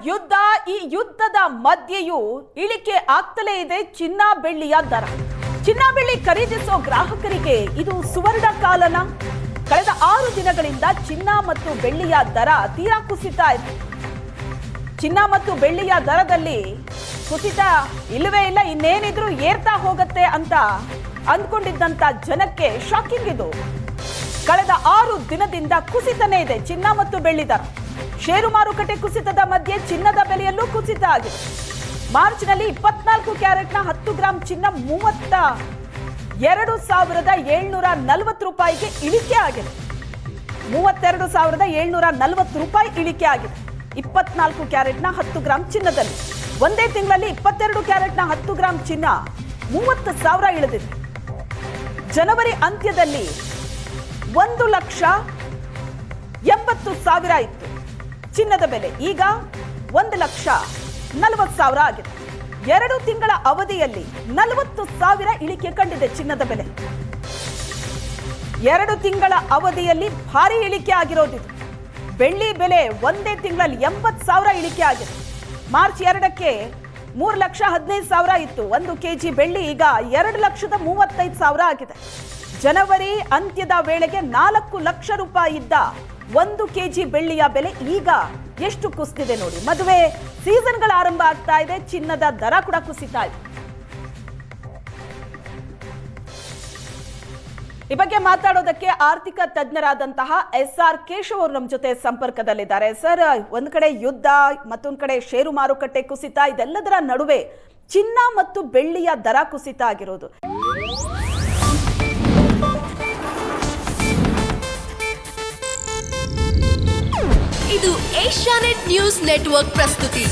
ಯುದ್ಧ. ಈ ಯುದ್ಧದ ಮಧ್ಯೆಯೂ ಇಳಿಕೆ ಆಗ್ತಲೇ ಇದೆ ಚಿನ್ನ ಬೆಳ್ಳಿಯ ದರ. ಚಿನ್ನ ಬೆಳ್ಳಿ ಖರೀದಿಸೋ ಗ್ರಾಹಕರಿಗೆ ಇದು ಸುವರ್ಣ ಕಾಲನ? ಕಳೆದ 6 ದಿನಗಳಿಂದ ಚಿನ್ನ ಮತ್ತು ಬೆಳ್ಳಿಯ ದರ ತೀರಾ ಕುಸಿತಾ ಇದೆ. ಚಿನ್ನ ಮತ್ತು ಬೆಳ್ಳಿಯ ದರದಲ್ಲಿ ಕುಸಿತ ಇಲ್ಲವೇ ಇಲ್ಲ, ಇನ್ನೇನಿದ್ರು ಏರ್ತಾ ಹೋಗುತ್ತೆ ಅಂತ ಅಂದ್ಕೊಂಡಿದ್ದಂತ ಜನಕ್ಕೆ ಶಾಕಿಂಗ್ ಇದು. ಕಳೆದ 6 ದಿನದಿಂದ ಕುಸಿತನೇ ಇದೆ ಚಿನ್ನ ಮತ್ತು ಬೆಳ್ಳಿ ದರ. ಷೇರು ಮಾರುಕಟ್ಟೆ ಕುಸಿತದ ಮಧ್ಯೆ ಚಿನ್ನದ ಬೆಲೆಯಲ್ಲೂ ಕುಸಿತ ಆಗಿದೆ. ಮಾರ್ಚ್ನಲ್ಲಿ 24 ಕ್ಯಾರೆಟ್ನ 10 ಗ್ರಾಂ ಚಿನ್ನ 32,740 ರೂಪಾಯಿಗೆ ಇಳಿಕೆ ಆಗಿದೆ. 32,740 ರೂಪಾಯಿ ಇಳಿಕೆ ಆಗಿದೆ 24 ಕ್ಯಾರೆಟ್ನ 10 ಗ್ರಾಂ ಚಿನ್ನದಲ್ಲಿ. ಒಂದೇ ತಿಂಗಳಲ್ಲಿ 22 ಕ್ಯಾರೆಟ್ನ 10 ಗ್ರಾಂ ಚಿನ್ನ 30,000 ಇಳಿದಿದೆ. ಜನವರಿ ಅಂತ್ಯದಲ್ಲಿ 1,80,000 ಇತ್ತು ಚಿನ್ನದ ಬೆಲೆ, ಈಗ 1,40,000 ಆಗಿದೆ. 2 ತಿಂಗಳ ಅವಧಿಯಲ್ಲಿ 40,000 ಇಳಿಕೆ ಕಂಡಿದೆ ಚಿನ್ನದ ಬೆಲೆ. 2 ತಿಂಗಳ ಅವಧಿಯಲ್ಲಿ ಭಾರಿ ಇಳಿಕೆ ಆಗಿರೋದಿದು. ಬೆಳ್ಳಿ ಬೆಲೆ ಒಂದೇ ತಿಂಗಳಲ್ಲಿ 80,000 ಇಳಿಕೆ ಆಗಿದೆ. ಮಾರ್ಚ್ 2ಕ್ಕೆ 3,15,000 ಇತ್ತು 1 ಕೆಜಿ ಬೆಳ್ಳಿ, ಈಗ 2,35,000 ಆಗಿದೆ. ಜನವರಿ ಅಂತ್ಯದ ವೇಳೆಗೆ 4 ಲಕ್ಷ ರೂಪಾಯಿ ಇದ್ದ 1 ಕೆಜಿ ಬೆಳ್ಳಿಯ ಬೆಲೆ ಈಗ ಎಷ್ಟು ಕುಸಿದಿದೆ ನೋಡಿ. ಮದುವೆ ಸೀಸನ್ಗಳ ಆರಂಭ ಆಗ್ತಾ ಇದೆ, ಚಿನ್ನದ ದರ ಕೂಡ ಕುಸಿತಾ ಇದೆ. ಈ ಬಗ್ಗೆ ಮಾತಾಡೋದಕ್ಕೆ ಆರ್ಥಿಕ ತಜ್ಞರಾದಂತಹ SR ಕೇಶವ್ ಅವರು ನಮ್ಮ ಜೊತೆ ಸಂಪರ್ಕದಲ್ಲಿದ್ದಾರೆ. ಸರ್, ಒಂದ್ ಕಡೆ ಯುದ್ಧ, ಮತ್ತೊಂದ್ ಕಡೆ ಷೇರು ಮಾರುಕಟ್ಟೆ ಕುಸಿತ, ಇದೆಲ್ಲದರ ನಡುವೆ ಚಿನ್ನ ಮತ್ತು ಬೆಳ್ಳಿಯ ದರ ಕುಸಿತ ಆಗಿರೋದು. ಇದು ಏಷ್ಯಾನೆಟ್ ನ್ಯೂಸ್ ನೆಟ್ವರ್ಕ್ ಪ್ರಸ್ತುತಿ.